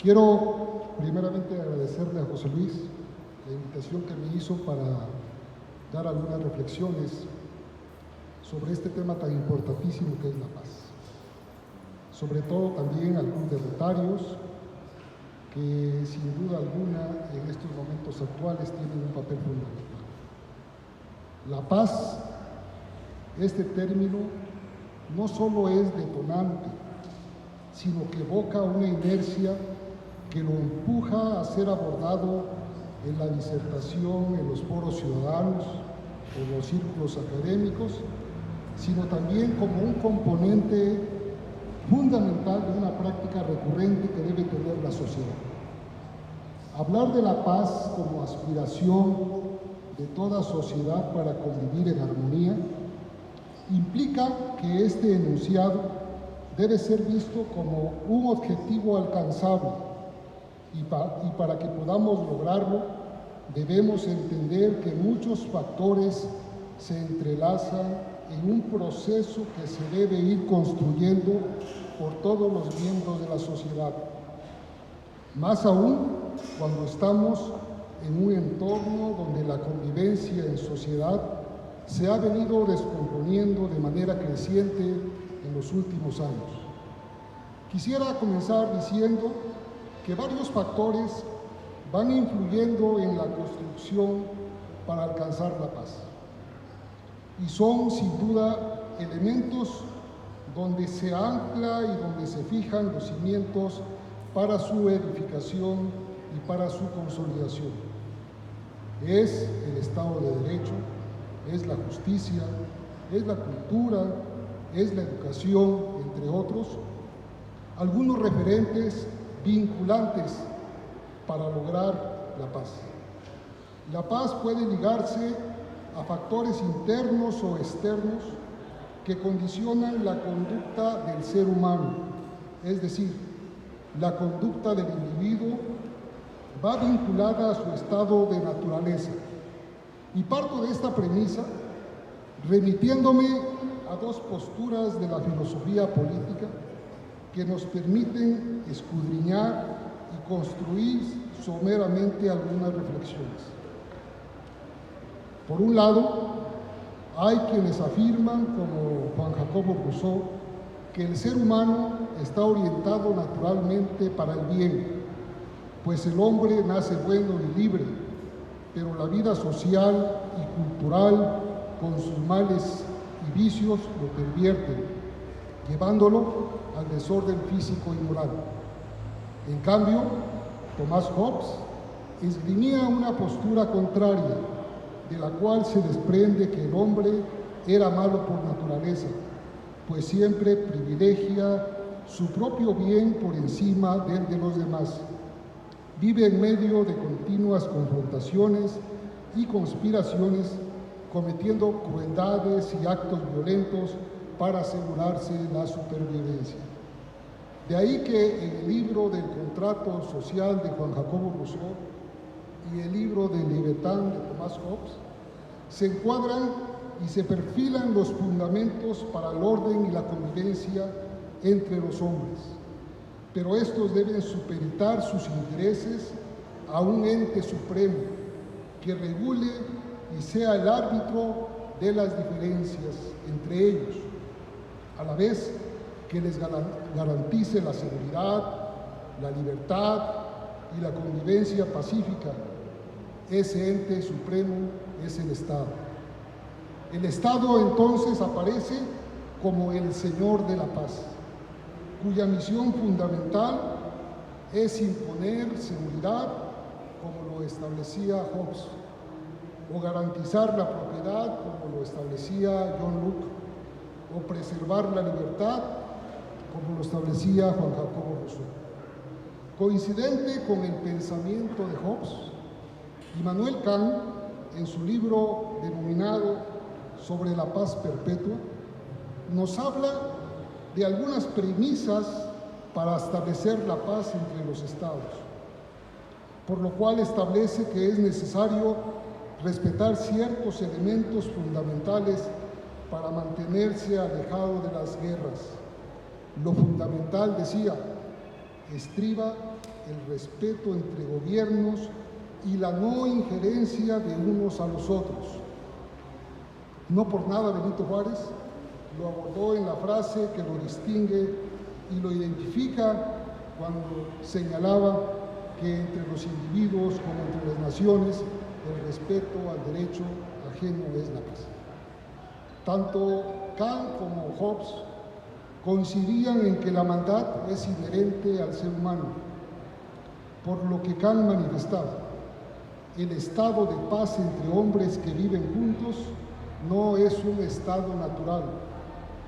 Quiero primeramente agradecerle a José Luis la invitación que me hizo para dar algunas reflexiones sobre este tema tan importantísimo que es la paz. Sobre todo también al Club de Rotarios, que sin duda alguna en estos momentos actuales tienen un papel fundamental. La paz, este término, no solo es detonante, sino que evoca una inercia que lo empuja a ser abordado en la disertación, en los foros ciudadanos, en los círculos académicos, sino también como un componente fundamental de una práctica recurrente que debe tener la sociedad. Hablar de la paz como aspiración de toda sociedad para convivir en armonía implica que este enunciado debe ser visto como un objetivo alcanzable y para que podamos lograrlo debemos entender que muchos factores se entrelazan en un proceso que se debe ir construyendo por todos los miembros de la sociedad. Más aún cuando estamos en un entorno donde la convivencia en sociedad se ha venido descomponiendo de manera creciente en los últimos años. Quisiera comenzar diciendo que varios factores van influyendo en la construcción para alcanzar la paz. Y son, sin duda, elementos donde se ancla y donde se fijan los cimientos para su edificación y para su consolidación. Es el Estado de Derecho, es la justicia, es la cultura, es la educación, entre otros, algunos referentes vinculantes para lograr la paz. La paz puede ligarse a factores internos o externos que condicionan la conducta del ser humano, es decir, la conducta del individuo va vinculada a su estado de naturaleza. Y parto de esta premisa remitiéndome a dos posturas de la filosofía política que nos permiten escudriñar y construir someramente algunas reflexiones. Por un lado, hay quienes afirman, como Juan Jacobo Rousseau, que el ser humano está orientado naturalmente para el bien, pues el hombre nace bueno y libre, pero la vida social y cultural, con sus males y vicios, lo pervierten, llevándolo al desorden físico y moral. En cambio, Thomas Hobbes esgrimía una postura contraria, de la cual se desprende que el hombre era malo por naturaleza, pues siempre privilegia su propio bien por encima del de los demás. Vive en medio de continuas confrontaciones y conspiraciones, cometiendo crueldades y actos violentos para asegurarse la supervivencia. De ahí que en el libro del Contrato Social de Juan Jacobo Rousseau y el libro de Leviatán de Thomas Hobbes se encuadran y se perfilan los fundamentos para el orden y la convivencia entre los hombres. Pero estos deben supeditar sus intereses a un ente supremo que regule y sea el árbitro de las diferencias entre ellos, a la vez que les garantice la seguridad, la libertad y la convivencia pacífica. Ese ente supremo es el Estado. El Estado entonces aparece como el Señor de la paz, cuya misión fundamental es imponer seguridad, como lo establecía Hobbes, o garantizar la propiedad, como lo establecía John Locke, o preservar la libertad, como lo establecía Juan Jacobo Rousseau. Coincidente con el pensamiento de Hobbes, Immanuel Kant, en su libro denominado Sobre la paz perpetua, nos habla de algunas premisas para establecer la paz entre los estados, por lo cual establece que es necesario respetar ciertos elementos fundamentales para mantenerse alejado de las guerras. Lo fundamental, decía, estriba el respeto entre gobiernos y la no injerencia de unos a los otros. No por nada Benito Juárez lo abordó en la frase que lo distingue y lo identifica cuando señalaba que entre los individuos como entre las naciones el respeto al derecho ajeno es la paz. Tanto Kant como Hobbes coincidían en que la maldad es inherente al ser humano, por lo que Kant manifestaba: el estado de paz entre hombres que viven juntos no es un estado natural,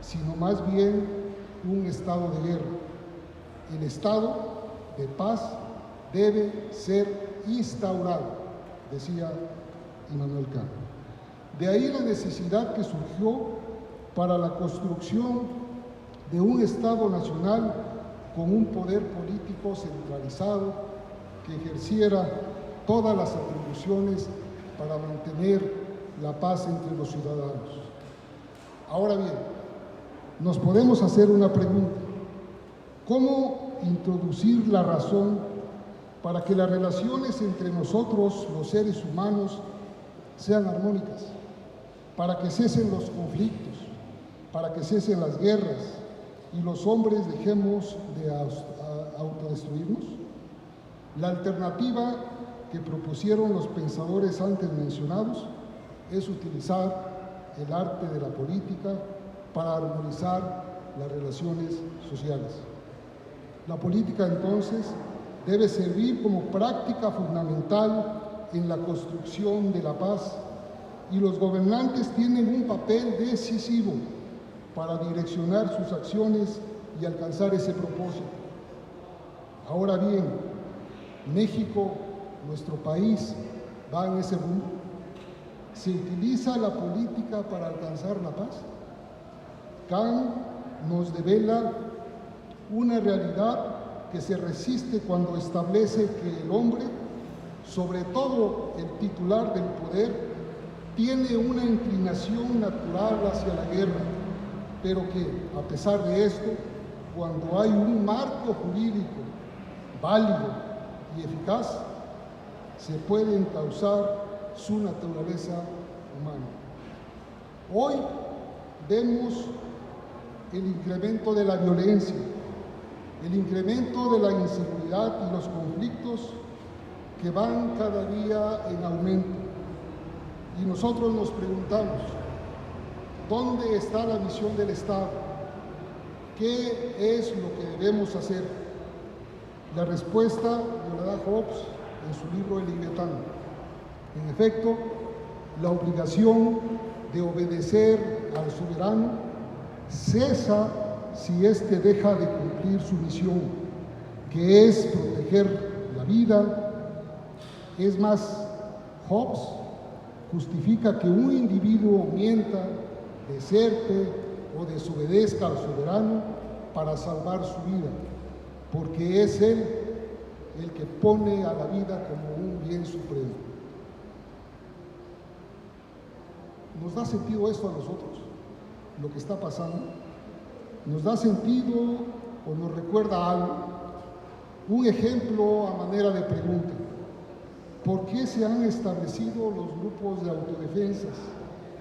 sino más bien un estado de guerra. El estado de paz debe ser instaurado, decía Immanuel Kant. De ahí la necesidad que surgió para la construcción de un Estado nacional con un poder político centralizado que ejerciera todas las atribuciones para mantener la paz entre los ciudadanos. Ahora bien, nos podemos hacer una pregunta: ¿cómo introducir la razón para que las relaciones entre nosotros, los seres humanos, sean armónicas, para que cesen los conflictos, para que cesen las guerras y los hombres dejemos de autodestruirnos? La alternativa que propusieron los pensadores antes mencionados es utilizar el arte de la política para armonizar las relaciones sociales. La política, entonces, debe servir como práctica fundamental en la construcción de la paz, y los gobernantes tienen un papel decisivo para direccionar sus acciones y alcanzar ese propósito. Ahora bien, México, nuestro país, va en ese rumbo. ¿Se utiliza la política para alcanzar la paz? Kant nos devela una realidad que se resiste cuando establece que el hombre, sobre todo el titular del poder, tiene una inclinación natural hacia la guerra, pero que, a pesar de esto, cuando hay un marco jurídico válido y eficaz, se puede encauzar su naturaleza humana. Hoy vemos el incremento de la violencia, el incremento de la inseguridad y los conflictos que van cada día en aumento. Y nosotros nos preguntamos: ¿dónde está la misión del Estado? ¿Qué es lo que debemos hacer? La respuesta nos la da Hobbes en su libro El Leviatán. En efecto, la obligación de obedecer al soberano cesa si éste deja de cumplir su misión, que es proteger la vida. Es más, Hobbes justifica que un individuo mienta, deserte o desobedezca al soberano para salvar su vida, porque es él el que pone a la vida como un bien supremo. ¿Nos da sentido esto a nosotros, lo que está pasando? ¿Nos da sentido o nos recuerda algo? Un ejemplo a manera de pregunta: ¿por qué se han establecido los grupos de autodefensas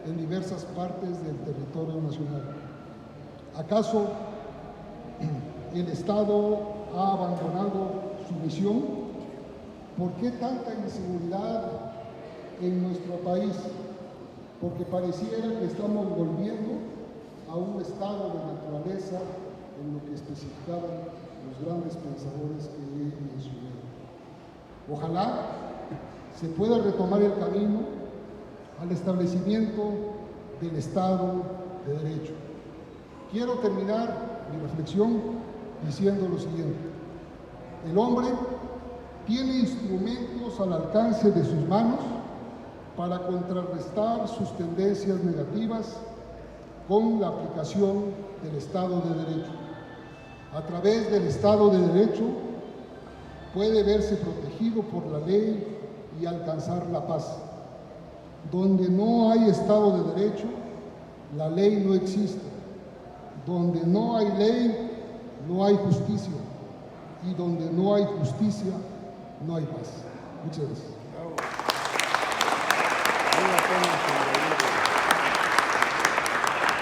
en diversas partes del territorio nacional? ¿Acaso el Estado ha abandonado su misión? ¿Por qué tanta inseguridad en nuestro país? Porque pareciera que estamos volviendo a un estado de naturaleza en lo que especificaban los grandes pensadores que he mencionado. Ojalá se pueda retomar el camino al establecimiento del Estado de Derecho. Quiero terminar mi reflexión diciendo lo siguiente: el hombre tiene instrumentos al alcance de sus manos para contrarrestar sus tendencias negativas con la aplicación del Estado de Derecho. A través del Estado de Derecho puede verse protegido por la ley y alcanzar la paz. Donde no hay Estado de Derecho, la ley no existe. Donde no hay ley, no hay justicia. y donde no hay justicia, no hay paz. Muchas gracias.